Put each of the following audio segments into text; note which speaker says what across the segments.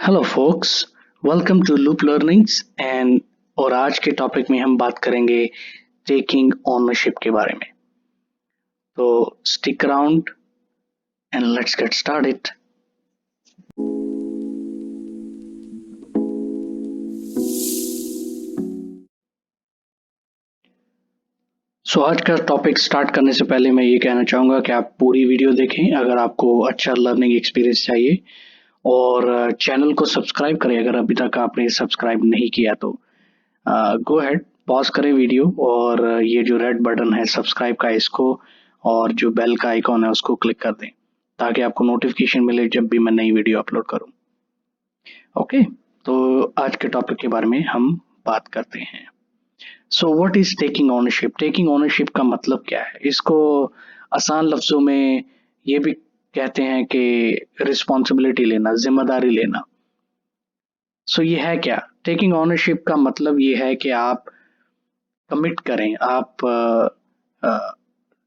Speaker 1: Hello folks, welcome to Loop Learnings and और आज के टॉपिक में हम बात करेंगे टेकिंग ओनरशिप के बारे में। तो stick around and let's get started. So आज का टॉपिक स्टार्ट करने से पहले मैं ये कहना चाहूँगा कि आप पूरी वीडियो देखें अगर आपको अच्छा लर्निंग एक्सपीरियंस चाहिए, और चैनल को सब्सक्राइब करें अगर अभी तक आपने सब्सक्राइब नहीं किया तो गो अहेड, पॉज करें वीडियो और ये जो रेड बटन है सब्सक्राइब का इसको और जो बेल का आइकॉन है उसको क्लिक कर दें ताकि आपको नोटिफिकेशन मिले जब भी मैं नई वीडियो अपलोड करूं। ओके, तो आज के टॉपिक के बारे में हम बात करते हैं। So what is taking ownership? Taking ownership का मतलब क्या है? इसको आसान लफ्जों में ये भी कहते हैं कि रिस्पॉन्सिबिलिटी लेना, जिम्मेदारी लेना। सो ये है क्या? टेकिंग ओनरशिप का मतलब ये है कि आप कमिट करें, आप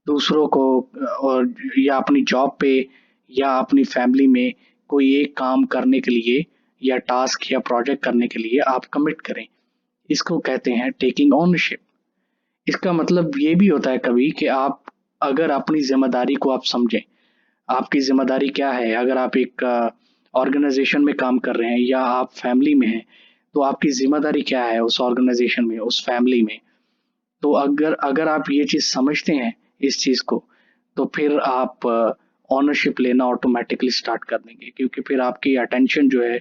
Speaker 1: दूसरों को और या अपनी जॉब पे या अपनी फैमिली में कोई एक काम करने के लिए या टास्क या प्रोजेक्ट करने के लिए आप कमिट करें। इसको कहते हैं टेकिंग ओनरशिप। इसका मतलब ये भी होता है कभी कि आप अगर अपनी जिम्मेदारी को आप समझें, आपकी जिम्मेदारी क्या है। अगर आप एक ऑर्गेनाइजेशन में काम कर रहे हैं या आप फैमिली में हैं, तो आपकी जिम्मेदारी क्या है उस ऑर्गेनाइजेशन में, उस फैमिली में। तो अगर अगर आप ये चीज़ समझते हैं इस चीज़ को, तो फिर आप ओनरशिप लेना ऑटोमेटिकली स्टार्ट कर देंगे, क्योंकि फिर आपकी अटेंशन जो है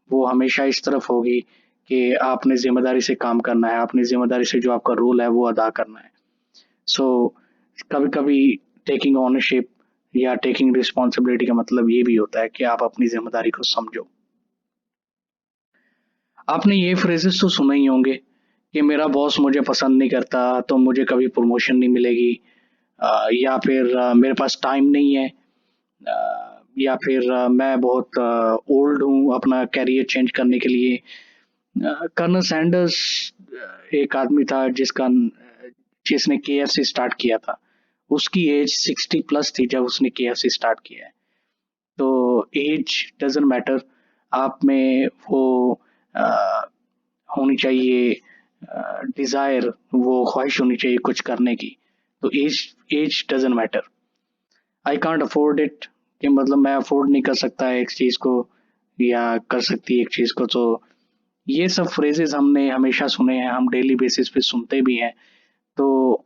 Speaker 1: वो हमेशा इस तरफ होगी कि आपने ज़िम्मेदारी से काम करना है, अपनी ज़िम्मेदारी से जो आपका रोल है वो अदा करना है। सो कभी-कभी टेकिंग ओनरशिप या टेकिंग रिस्पॉन्सिबिलिटी का मतलब ये भी होता है कि आप अपनी ज़िम्मेदारी को समझो। आपने ये फ्रेजेस तो सुने ही होंगे कि मेरा बॉस मुझे पसंद नहीं करता तो मुझे कभी प्रमोशन नहीं मिलेगी, या फिर मेरे पास टाइम नहीं है, या फिर मैं बहुत ओल्ड हूँ अपना करियर चेंज करने के लिए। कर्नल सैंडर्स एक आदमी था जिसने केएफसी स्टार्ट किया था। उसकी एज 60 प्लस थी जब उसने केएफसी स्टार्ट किया है। तो एज डजंट मैटर, आप में वो अ, होनी चाहिए, डिजायर, वो ख्वाहिश होनी चाहिए कुछ करने की। तो age age doesn't matter. I can't afford it कि मतलब मैं अफोर्ड नहीं कर सकता एक चीज को या कर सकती एक चीज को। तो ये सब फ्रेजेस हमने हमेशा सुने हैं, हम डेली बेसिस पे सुनते भी हैं। तो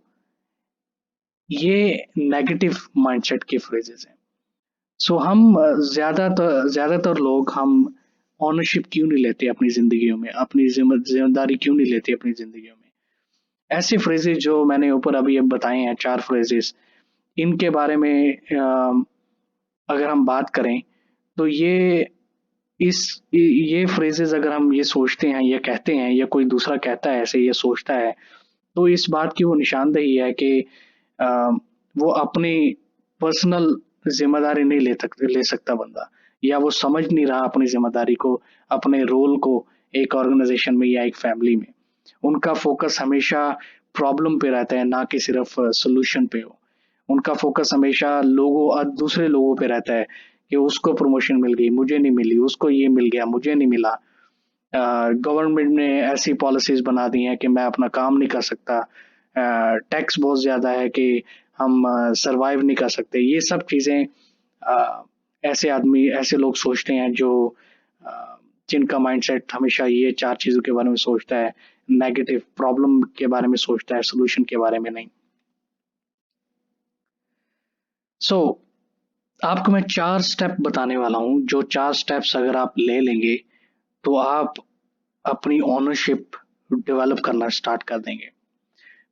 Speaker 1: ये नेगेटिव माइंडसेट के फ्रेजेस हैं। सो हम ज्यादातर लोग हम ओनरशिप क्यों नहीं लेते अपनी जिंदगियों में, अपनी जिम्मेदारी क्यों नहीं लेते अपनी जिंदगियों में? ऐसे फ्रेजेस जो मैंने ऊपर अभी अब बताए हैं, चार फ्रेजेस, इनके बारे में अगर हम बात करें तो इस ये फ्रेजेस अगर हम ये सोचते हैं या कहते हैं या कोई दूसरा कहता है ऐसे, ये सोचता है, तो इस बात की वो निशानदेही है कि अ, वो अपनी पर्सनल जिम्मेदारी नहीं ले सकता बंदा, या वो समझ नहीं रहा अपनी जिम्मेदारी को, अपने रोल को एक ऑर्गेनाइजेशन में या एक फैमिली में। उनका फोकस हमेशा प्रॉब्लम पे रहता है, ना कि सिर्फ सोल्यूशन पे हो। उनका फोकस हमेशा दूसरे लोगों पे रहता है कि उसको प्रमोशन मिल गई, मुझे नहीं मिली, उसको ये मिल गया, मुझे नहीं मिला। गवर्नमेंट ने ऐसी पॉलिसीज बना दी हैं कि मैं अपना काम नहीं कर सकता। टैक्स बहुत ज़्यादा है कि हम सरवाइव नहीं कर सकते। ये सब चीज़ें ऐसे लोग सोचते हैं जो जिनका माइंडसेट हमेशा ये चार चीज़ों के बारे में सोचता है, नेगेटिव प्रॉब्लम के बारे में सोचता है, सोल्यूशन के बारे में नहीं। सो आपको मैं चार स्टेप बताने वाला हूँ, जो चार स्टेप्स अगर आप ले लेंगे तो आप अपनी ओनरशिप डेवलप करना स्टार्ट कर देंगे।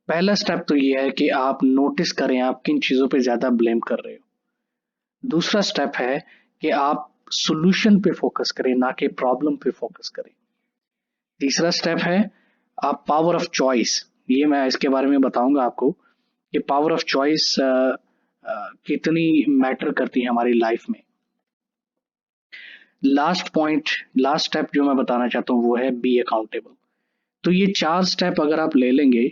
Speaker 1: पहला स्टेप तो ये है कि आप नोटिस करें आप किन चीज़ों पे ज़्यादा ब्लेम कर रहे हो। दूसरा स्टेप है कि आप सॉल्यूशन पे फोकस करें, ना कि प्रॉब्लम पे फोकस करें। तीसरा स्टेप है आप पावर ऑफ चॉइस, ये मैं इसके बारे में बताऊंगा आपको कि पावर ऑफ चॉइस कितनी मैटर करती है हमारी लाइफ में। लास्ट स्टेप जो मैं बताना चाहता हूँ वो है बी अकाउंटेबल। तो ये चार स्टेप अगर आप ले लेंगे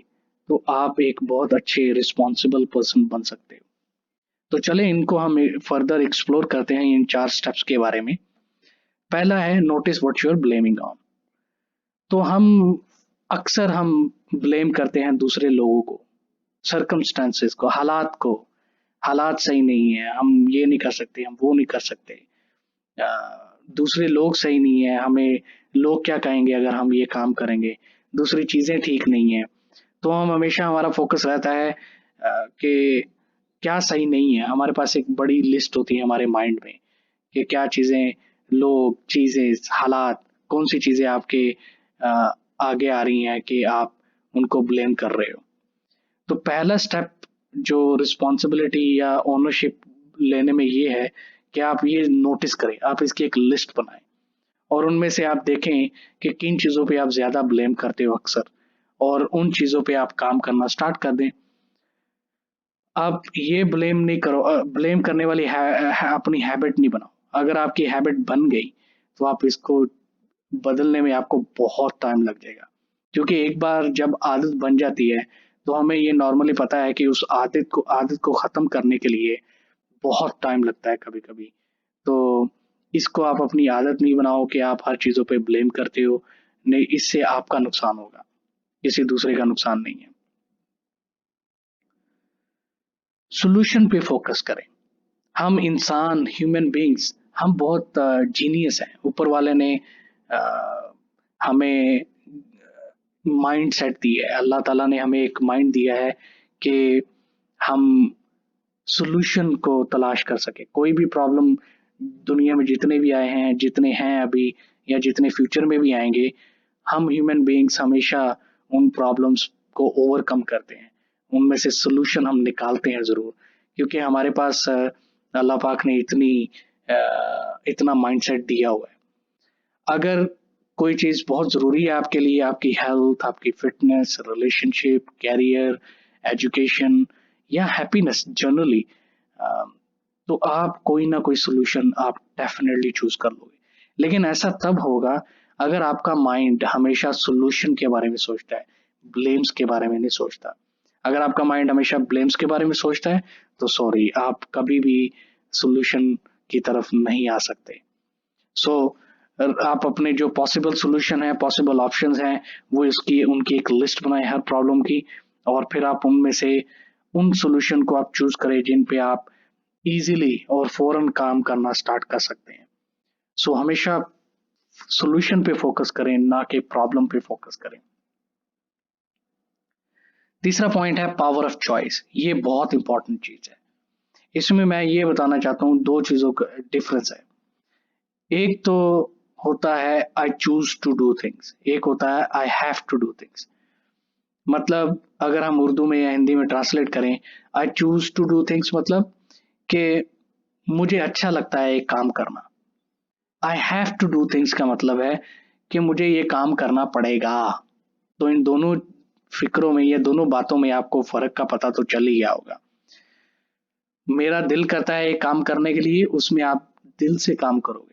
Speaker 1: तो आप एक बहुत अच्छे रिस्पॉन्सिबल पर्सन बन सकते हो। तो चले इनको हम फर्दर एक्सप्लोर करते हैं इन चार स्टेप्स के बारे में। पहला है notice what you are blaming on. तो अक्सर हम ब्लेम करते हैं दूसरे लोगों को, सर्कमस्टांसेस को, हालात को। हालात सही नहीं है, हम ये नहीं कर सकते, हम वो नहीं कर सकते। अ, दूसरे लोग सही नहीं है, हमें लोग क्या कहेंगे अगर हम ये काम करेंगे, दूसरी चीजें ठीक नहीं है। तो हम हमेशा, हमारा फोकस रहता है कि क्या सही नहीं है। हमारे पास एक बड़ी लिस्ट होती है हमारे माइंड में कि क्या चीजें, लोग, चीजें, हालात, कौन सी चीजें आपके अ, आगे आ रही हैं कि आप उनको ब्लेम कर रहे हो। तो पहला स्टेप जो रिस्पॉन्सिबिलिटी या ओनरशिप लेने में ये है कि आप ये नोटिस करें, आप इसकी एक लिस्ट बनाएं और उनमें से आप देखें कि किन चीजों पे आप ज्यादा ब्लेम करते हो अक्सर, और उन चीजों पे आप काम करना स्टार्ट कर दें। आप ये ब्लेम नहीं करो, ब्लेम करने वाली अपनी हैबिट नहीं बनाओ। अगर आपकी हैबिट बन गई तो आप इसको बदलने में आपको बहुत टाइम लग जाएगा, क्योंकि एक बार जब आदत बन जाती है तो हमें ये नॉर्मली पता है कि उस आदत को खत्म करने के लिए बहुत टाइम लगता है कभी कभी। तो इसको आप अपनी आदत नहीं बनाओ कि आप हर चीजों पे ब्लेम करते हो। नहीं, इससे आपका नुकसान होगा, किसी दूसरे का नुकसान नहीं है। सोल्यूशन पे फोकस करें। हम इंसान, ह्यूमन बींग्स, हम बहुत जीनियस हैं। ऊपर वाले ने अ, हमें माइंड सेट दी है, अल्लाह ताला ने हमें एक माइंड दिया है कि हम सॉल्यूशन को तलाश कर सके। कोई भी प्रॉब्लम, दुनिया में जितने भी आए हैं, जितने हैं अभी, या जितने फ्यूचर में भी आएंगे, हम ह्यूमन बीइंग्स हमेशा उन प्रॉब्लम्स को ओवरकम करते हैं, उनमें से सॉल्यूशन हम निकालते हैं जरूर, क्योंकि हमारे पास अल्लाह पाक ने इतना माइंडसेट दिया हुआ है। अगर कोई चीज बहुत जरूरी है आपके लिए, आपकी हेल्थ, आपकी फिटनेस, रिलेशनशिप, कैरियर, एजुकेशन या हैप्पीनेस जनरली, तो आप कोई ना कोई सोल्यूशन आप डेफिनेटली चूज कर लोगे। लेकिन ऐसा तब होगा अगर आपका माइंड हमेशा सोल्यूशन के बारे में सोचता है, ब्लेम्स के बारे में नहीं सोचता। अगर आपका माइंड हमेशा ब्लेम्स के बारे में सोचता है तो सॉरी, आप कभी भी सोल्यूशन की तरफ नहीं आ सकते। सो आप अपने जो पॉसिबल सॉल्यूशन है, पॉसिबल ऑप्शंस हैं, वो इसकी उनकी एक लिस्ट बनाएं हर प्रॉब्लम की, और फिर आप उनमें से उन सॉल्यूशन को आप चूज करें जिन पे आप इजीली और फौरन काम करना स्टार्ट कर सकते हैं। सो हमेशा सॉल्यूशन पे फोकस करें, ना कि प्रॉब्लम पे फोकस करें। तीसरा पॉइंट है पावर ऑफ चॉइस। ये बहुत इंपॉर्टेंट चीज है। इसमें मैं ये बताना चाहता हूँ, दो चीजों का डिफरेंस है। एक तो होता है I choose to do things, एक होता है I have to do things. मतलब अगर हम उर्दू में या हिंदी में ट्रांसलेट करें, I choose to do things मतलब कि मुझे अच्छा लगता है एक काम करना। I have to do things का मतलब है कि मुझे ये काम करना पड़ेगा। तो इन दोनों फिक्रों में, ये दोनों बातों में आपको फर्क का पता तो चल ही गया होगा। मेरा दिल करता है एक काम करने के लिए, उसमें आप दिल से काम करोगे।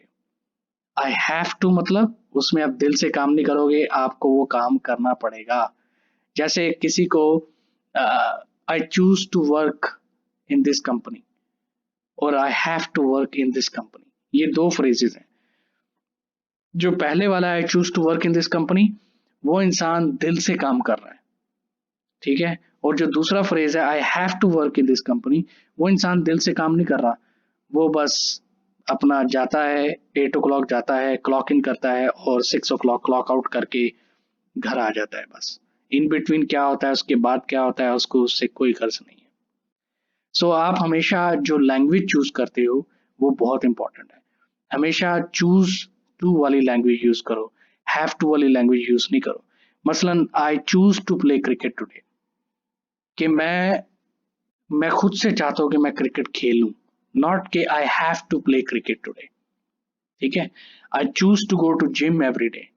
Speaker 1: आई हैव टू मतलब उसमें आप दिल से काम नहीं करोगे, आपको वो काम करना पड़ेगा। जैसे किसी को I choose to work in this company और I have to work in this company, ये दो फ्रेजेस हैं। जो पहले वाला I choose to work in this company, वो इंसान दिल से काम कर रहा है, ठीक है। और जो दूसरा फ्रेज है I have to work in this company, वो इंसान दिल से काम नहीं कर रहा, वो बस अपना जाता है, 8 o'clock जाता है, क्लॉक इन करता है और 6 o'clock क्लॉक आउट करके घर आ जाता है बस। इन बिटवीन क्या होता है, उसके बाद क्या होता है, उसको उससे कोई गर्ज नहीं है। सो आप हमेशा जो लैंग्वेज चूज करते हो वो बहुत इंपॉर्टेंट है। हमेशा चूज टू वाली लैंग्वेज यूज करो, हैव टू वाली लैंग्वेज यूज नहीं करो। मसलन I choose to play cricket today, कि मैं खुद से चाहता हूँ कि मैं क्रिकेट खेलूं, नॉट कि I have to play cricket today, ठीक है। I choose to go to gym every day,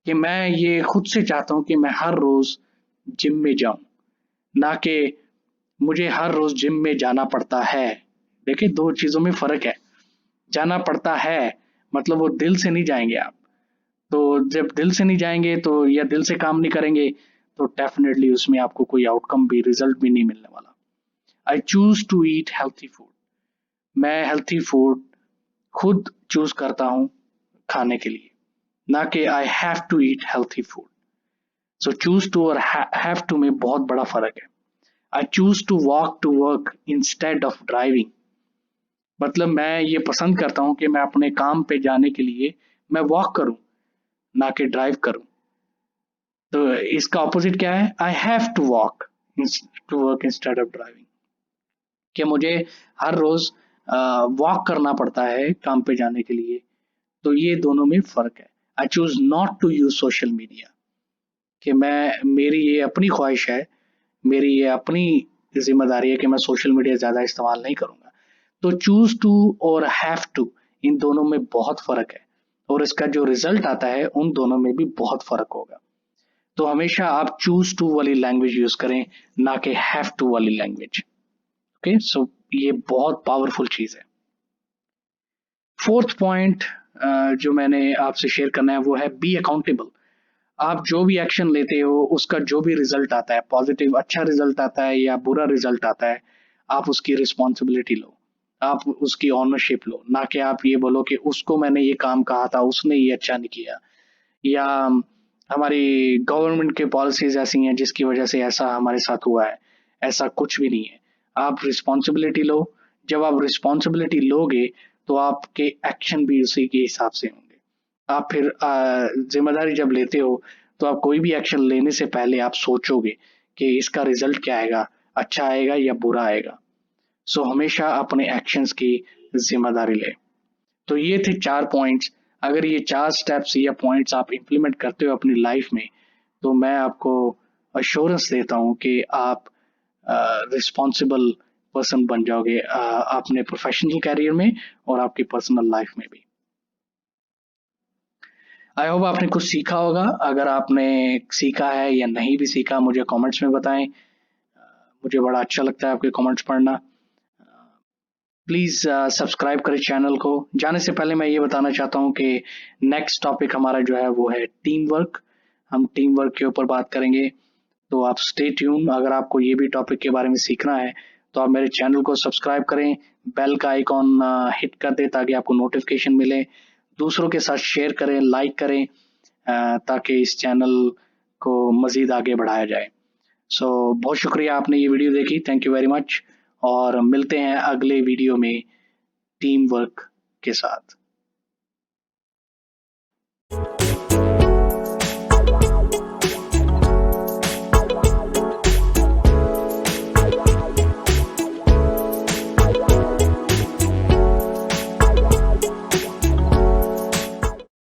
Speaker 1: कि मैं ये खुद से चाहता हूँ कि मैं हर रोज जिम में जाऊं, ना कि मुझे हर रोज जिम में जाना पड़ता है। देखिए, दो चीजों में फर्क है। जाना पड़ता है मतलब वो दिल से नहीं जाएंगे आप। तो जब दिल से नहीं जाएंगे तो, या दिल से काम नहीं करेंगे, तो डेफिनेटली उसमें आपको कोई आउटकम भी, रिजल्ट भी नहीं मिलने वाला। I choose to eat healthy food, मैं हेल्थी फूड खुद चूज करता हूँ खाने के लिए, ना कि I have to eat healthy food. So choose to और हैव टू में बहुत बड़ा फर्क है। I choose to walk to work instead of driving. मतलब मैं ये पसंद करता हूँ कि मैं अपने काम पे जाने के लिए मैं वॉक करूं, ना कि ड्राइव करूं। तो इसका ऑपोजिट क्या है? I have to walk to work instead of driving, कि मुझे हर रोज वॉक करना पड़ता है काम पे जाने के लिए। तो ये दोनों में फर्क है। I choose not to use social media, कि मैं, मेरी ये अपनी ख्वाहिश है, मेरी ये अपनी जिम्मेदारी है कि मैं सोशल मीडिया ज्यादा इस्तेमाल नहीं करूंगा। तो चूज टू और हैव टू, इन दोनों में बहुत फर्क है, और इसका जो रिजल्ट आता है उन दोनों में भी बहुत फर्क होगा। तो हमेशा आप चूज टू वाली लैंग्वेज यूज करें, ना कि हैव टू वाली लैंग्वेज। ओके, सो ये बहुत पावरफुल चीज है। फोर्थ पॉइंट जो मैंने आपसे शेयर करना है वो है बी अकाउंटेबल। आप जो भी एक्शन लेते हो उसका जो भी रिजल्ट आता है, पॉजिटिव अच्छा रिजल्ट आता है या बुरा रिजल्ट आता है, आप उसकी रिस्पॉन्सिबिलिटी लो, आप उसकी ऑनरशिप लो, ना कि आप ये बोलो कि उसको मैंने ये काम कहा था, उसने ये अच्छा नहीं किया, या हमारी गवर्नमेंट की पॉलिसीज ऐसी हैं जिसकी वजह से ऐसा हमारे साथ हुआ है। ऐसा कुछ भी नहीं है। आप रिस्पॉन्सिबिलिटी लो। जब आप रिस्पॉन्सिबिलिटी लोगे तो आपके एक्शन भी उसी के हिसाब से होंगे। आप फिर जिम्मेदारी जब लेते हो तो आप कोई भी एक्शन लेने से पहले आप सोचोगे कि इसका रिजल्ट क्या आएगा, अच्छा आएगा या बुरा आएगा। सो हमेशा अपने एक्शंस की जिम्मेदारी ले। तो ये थे 4 पॉइंट्स। अगर ये 4 स्टेप्स या पॉइंट्स आप इम्प्लीमेंट करते हो अपनी लाइफ में, तो मैं आपको अश्योरेंस देता हूँ कि आप रिस्पॉन्सिबल पर्सन बन जाओगे अपने प्रोफेशनल कैरियर में और आपकी पर्सनल लाइफ में भी। आई होप आपने कुछ सीखा होगा। अगर आपने सीखा है या नहीं भी सीखा, मुझे कमेंट्स में बताएं। मुझे बड़ा अच्छा लगता है आपके कमेंट्स पढ़ना। प्लीज सब्सक्राइब करें चैनल को। जाने से पहले मैं ये बताना चाहता हूँ कि नेक्स्ट टॉपिक हमारा जो है वो है टीम वर्क। हम टीम वर्क के ऊपर बात करेंगे, तो आप स्टे ट्यून। अगर आपको ये भी टॉपिक के बारे में सीखना है तो आप मेरे चैनल को सब्सक्राइब करें, बेल का आइकॉन हिट कर दें ताकि आपको नोटिफिकेशन मिले। दूसरों के साथ शेयर करें, लाइक करें, ताकि इस चैनल को मजीद आगे बढ़ाया जाए। सो बहुत शुक्रिया आपने ये वीडियो देखी। थैंक यू वेरी मच, और मिलते हैं अगले वीडियो में टीम वर्क के साथ।